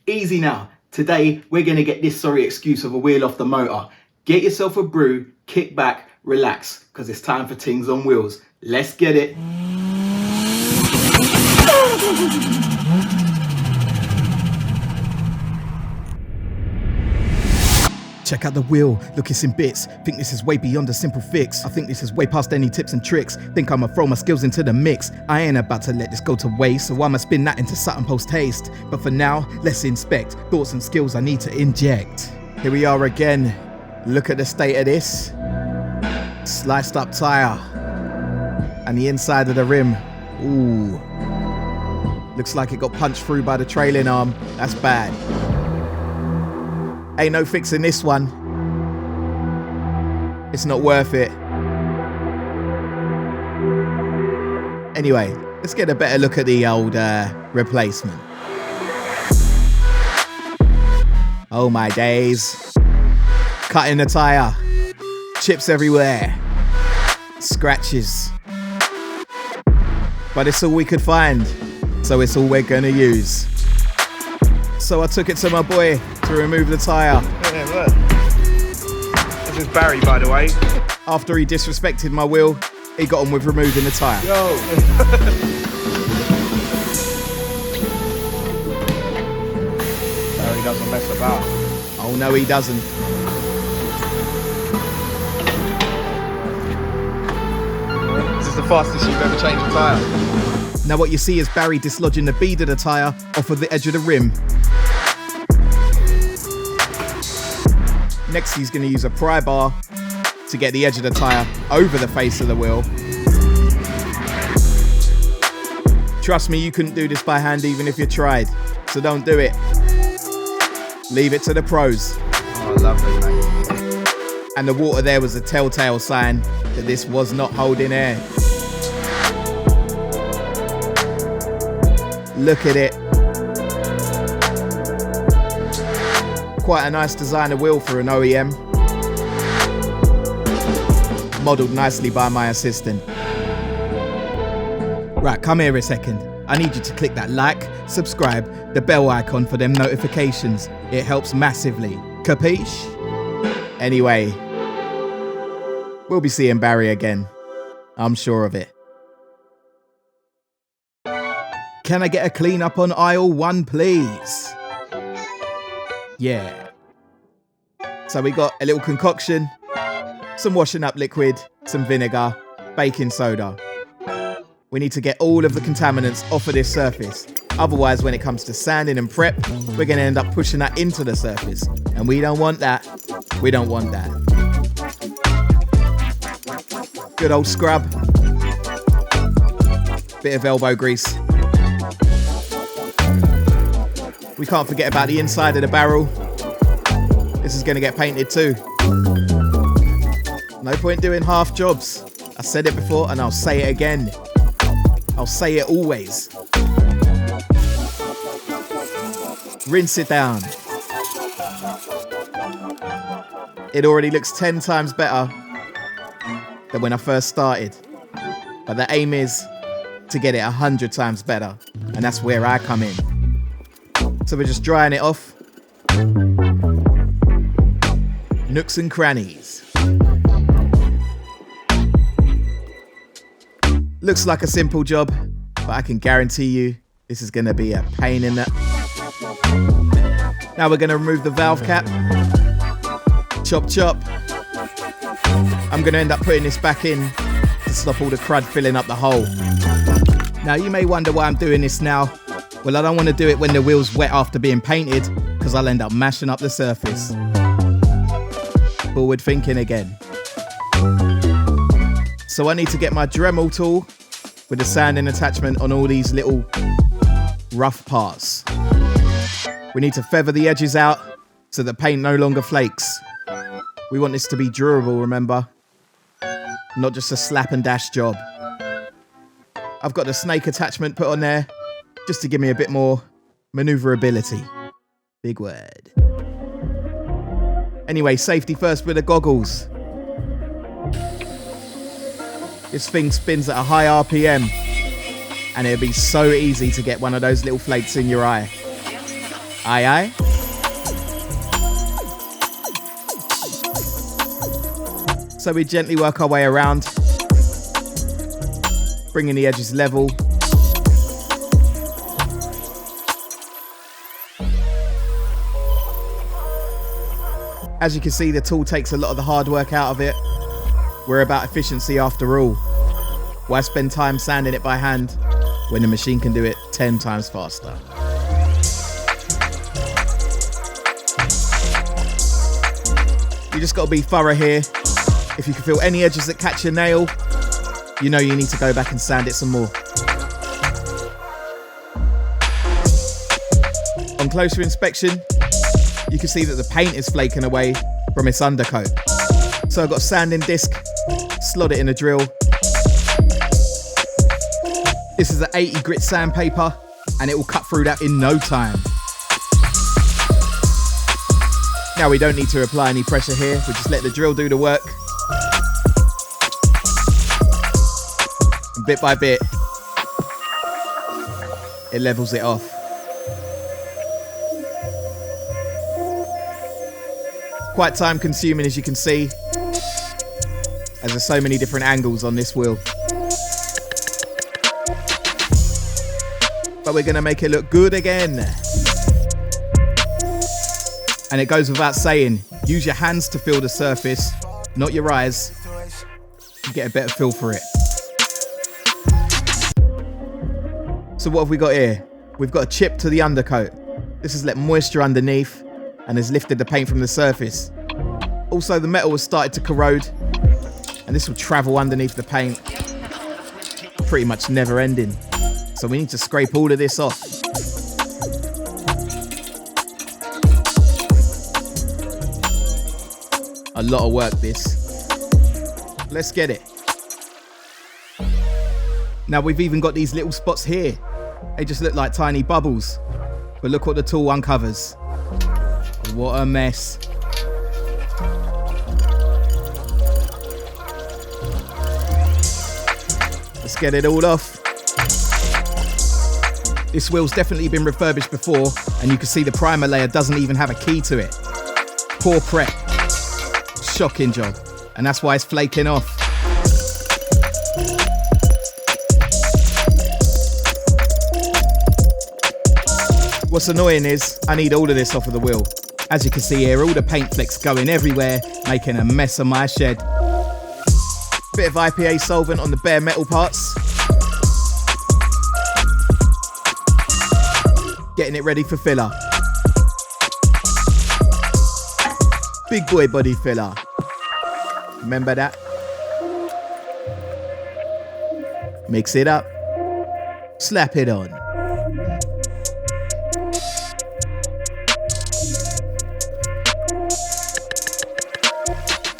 Easy now. Today, we're going to get this sorry excuse of a wheel off the motor. Get yourself a brew, kick back, relax, because it's time for Things on Wheels. Let's get it. Check out the wheel, look, it's in bits. Think this is way beyond a simple fix. I think this is way past any tips and tricks. Think I'ma throw my skills into the mix. I ain't about to let this go to waste, so I'ma spin that into something post-haste. But for now, let's inspect thoughts and skills I need to inject. Here we are again. Look at the state of this. Sliced up tyre. And the inside of the rim. Ooh. Looks like it got punched through by the trailing arm. That's bad. Ain't no fixing this one. It's not worth it. Anyway, let's get a better look at the old replacement. Oh my days. Cutting the tyre. Chips everywhere. Scratches. But it's all we could find, so it's all we're gonna use. So I took it to my boy to remove the tyre. Yeah, look. This is Barry, by the way. After he disrespected my wheel, he got on with removing the tyre. Yo. No, he doesn't mess about. Oh no, he doesn't. This is the fastest you've ever changed a tyre. Now what you see is Barry dislodging the bead of the tyre off of the edge of the rim. Next he's going to use a pry bar to get the edge of the tyre over the face of the wheel. Trust me, you couldn't do this by hand even if you tried, so don't do it. Leave it to the pros. Oh, lovely, mate. And the water there was a telltale sign that this was not holding air. Look at it. Quite a nice designer wheel for an OEM. Modelled nicely by my assistant. Right, come here a second. I need you to click that like, subscribe, the bell icon for them notifications. It helps massively. Capiche? Anyway, we'll be seeing Barry again. I'm sure of it. Can I get a clean up on aisle 1, please? Yeah. So we got a little concoction, some washing up liquid, some vinegar, baking soda. We need to get all of the contaminants off of this surface. Otherwise, when it comes to sanding and prep, we're going to end up pushing that into the surface. And we don't want that. We don't want that. Good old scrub. Bit of elbow grease. We can't forget about the inside of the barrel. This is going to get painted too. No point doing half jobs. I said it before and I'll say it again. I'll say it always. Rinse it down. It already looks 10 times better than when I first started. But the aim is to get it 100 times better. And that's where I come in. So we're just drying it off. Nooks and crannies. Looks like a simple job, but I can guarantee you this is going to be a pain in the... Now we're going to remove the valve cap. Chop chop. I'm going to end up putting this back in to stop all the crud filling up the hole. Now you may wonder why I'm doing this now. Well, I don't want to do it when the wheel's wet after being painted, because I'll end up mashing up the surface. Forward thinking again. So I need to get my Dremel tool with a sanding attachment on all these little rough parts. We need to feather the edges out so the paint no longer flakes. We want this to be durable, remember? Not just a slap and dash job. I've got the snake attachment put on there just to give me a bit more maneuverability. Big word. Anyway, safety first with the goggles. This thing spins at a high RPM and it'd be so easy to get one of those little flakes in your eye. Aye, aye. So we gently work our way around, bringing the edges level. As you can see, the tool takes a lot of the hard work out of it. We're about efficiency after all. Why spend time sanding it by hand when the machine can do it 10 times faster? You just got to be thorough here. If you can feel any edges that catch your nail, you know you need to go back and sand it some more. On closer inspection, you can see that the paint is flaking away from its undercoat. So I've got a sanding disc, slot it in a drill. This is an 80 grit sandpaper and it will cut through that in no time. Now we don't need to apply any pressure here, we just let the drill do the work. And bit by bit, it levels it off. Quite time consuming, as you can see, as there's so many different angles on this wheel. But we're gonna make it look good again. And it goes without saying, use your hands to feel the surface, not your eyes. You get a better feel for it. So what have we got here? We've got a chip to the undercoat. This has let moisture underneath and has lifted the paint from the surface. Also, the metal has started to corrode and this will travel underneath the paint, pretty much never ending. So we need to scrape all of this off. A lot of work this. Let's get it. Now we've even got these little spots here. They just look like tiny bubbles. But look what the tool uncovers. What a mess. Let's get it all off. This wheel's definitely been refurbished before, and you can see the primer layer doesn't even have a key to it. Poor prep. Shocking job. And that's why it's flaking off. What's annoying is I need all of this off of the wheel. As you can see here, all the paint flecks going everywhere, making a mess of my shed. Bit of IPA solvent on the bare metal parts. Getting it ready for filler. Big boy body filler. Remember that? Mix it up. Slap it on.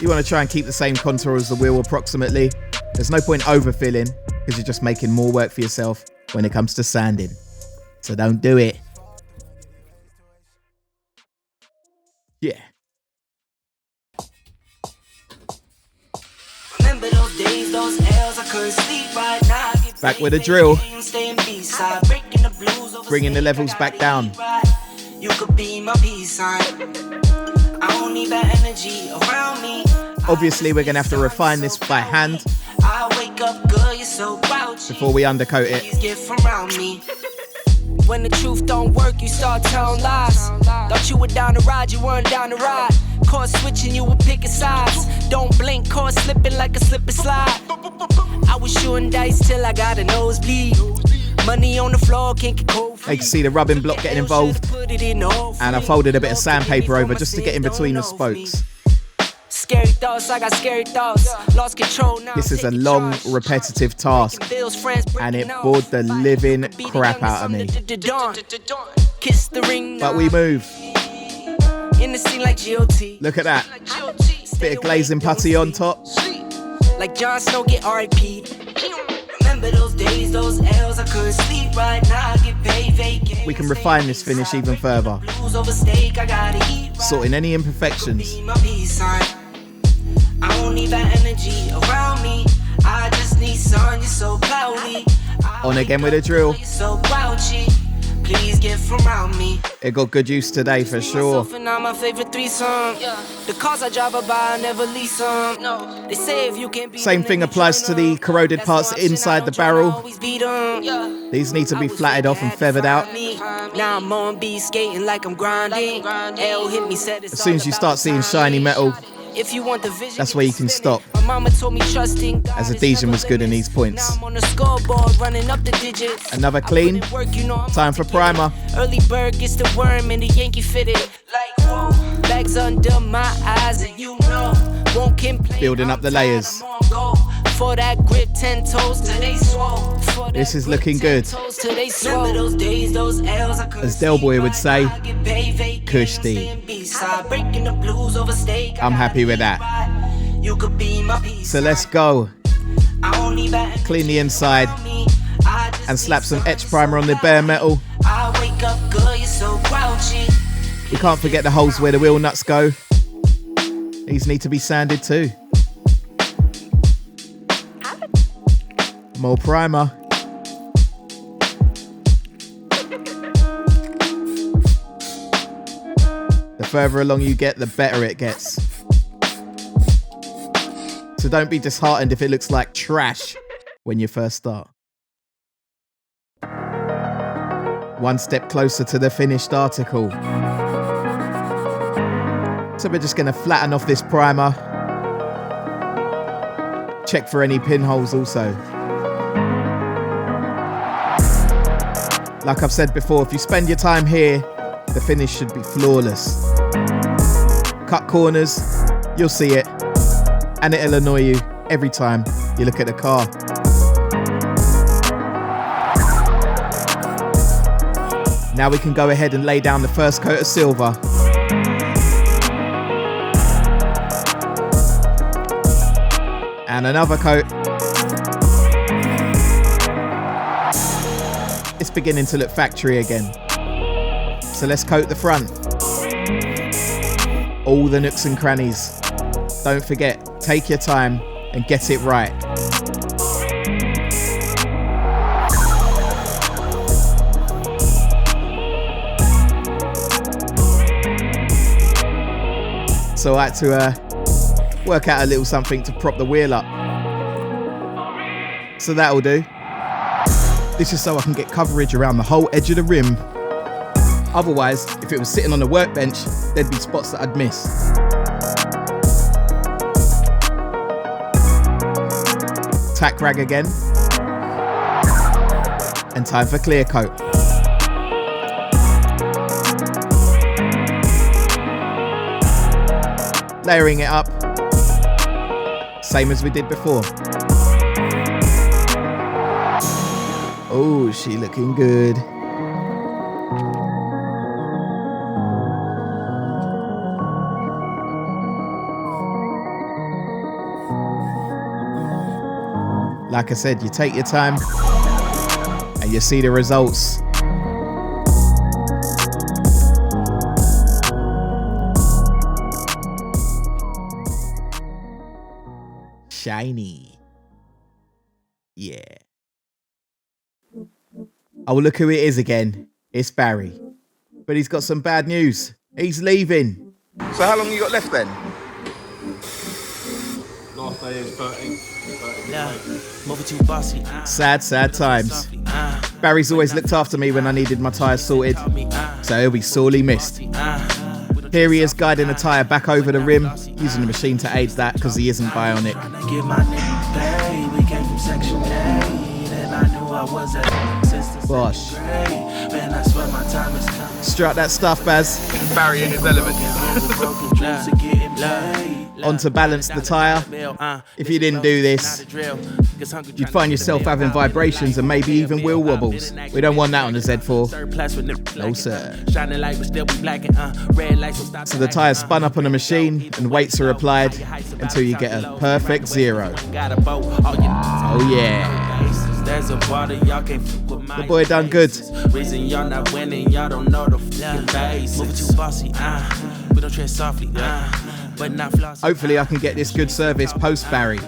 You want to try and keep the same contour as the wheel approximately. There's no point overfilling because you're just making more work for yourself when it comes to sanding. So don't do it. Yeah. Remember those days, those L's, I couldn't sleep right now. Back with a drill. Bringing the levels back down. You could be my peace sign. I don't need that energy around me. Obviously, we're going to have to refine this by hand I wake up good, you're so grouchy. before we undercoat it. Please get from around me. When the truth don't work, you start telling lies. Thought you were down to ride, you weren't down to ride. Caught switching, you were picking sides. Don't blink, caught slipping like a slip and slide. I was shooting dice till I got a nosebleed. Money on the floor, can't get cold. You can see the rubbing block getting involved. And I folded a bit of sandpaper over just to get in between the spokes. Scary thoughts, I got scary thoughts. Lost control now. This is a long, repetitive task, and it bored the living crap out of me. Kiss the ring. But we move. In the scene like GOT. Look at that. Bit of glazing putty on top. Like Jon Snow get RIP. Remember those days, those L's, I couldn't sleep right now. I get paid vacant. We can refine this finish even further, sorting any imperfections. I don't need that energy around me. I just need sun, you're so cloudy. On again with a drill. You're so grouchy. please get from around me. It got good use today for sure. Myself and I'm my favorite threesome. The cars I drive by, I never lease them. No, they say if you can't be Same thing applies to the corroded parts inside the barrel. These need to be flatted off and feathered out. Now I'm on B skating like I'm grinding. L hit me, said As soon as you start seeing shiny metal, if you want the vision, that's where you can stop. My mama told me trusting God as adhesion was good in these points. Now I'm on the scoreboard running up the digits. Another clean. Time for primer. Early bird gets the worm and the Yankee fitted. Like whoa, bags under my eyes and you know won't complain. Building up the layers. For that grip, 10 toes till they swole. This is looking good. As Del Boy would say, Kushti. I'm happy with that. So let's go. Clean the inside and slap some etch primer on the bare metal. We can't forget the holes where the wheel nuts go. These need to be sanded too. More primer. The further along you get, the better it gets. So don't be disheartened if it looks like trash when you first start. One step closer to the finished article. So we're just going to flatten off this primer. Check for any pinholes also. Like I've said before, if you spend your time here, the finish should be flawless. Cut corners, you'll see it, and it'll annoy you every time you look at the car. Now we can go ahead and lay down the first coat of silver. And another coat. It's beginning to look factory again. So let's coat the front. All the nooks and crannies. Don't forget, take your time and get it right. So I had to work out a little something to prop the wheel up. So that'll do. This is so I can get coverage around the whole edge of the rim. Otherwise, if it was sitting on a workbench, there'd be spots that I'd miss. Tack rag again. And time for clear coat. Layering it up. Same as we did before. Oh, she looking good. Like I said, you take your time and you see the results. Shiny. Yeah. Oh, look who it is again. It's Barry. But he's got some bad news. He's leaving. So how long you got left then? Last day is 13. Sad times. Barry's always looked after me when I needed my tyres sorted, so he'll be sorely missed. Here he is guiding the tyre back over the rim, using the machine to aid that because he isn't bionic. Bosh. Strut that stuff, Baz. Barry in his element. On to balance the tyre. If you didn't do this, you'd find yourself having vibrations and maybe even wheel wobbles. We don't want that on the Z4. No sir. So the tyre's spun up on the machine and weights are applied until you get a perfect zero. Oh yeah. The boy done good. Hopefully I can get this good service post Barry.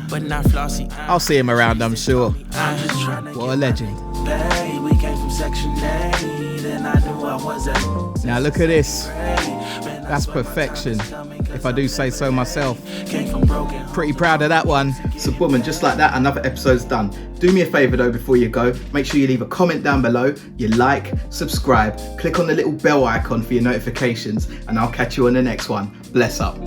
but not flossy. I'll see him around, I'm sure. I'm just trying to What a legend. pay. We came from Section 8, and I knew I was at. Now look at this. That's perfection, if I do say so myself. Came from broken. Pretty proud of that one. So boom, and just like that, another episode's done. Do me a favor though before you go, make sure you leave a comment down below, you like, subscribe, click on the little bell icon for your notifications, and I'll catch you on the next one. Bless up.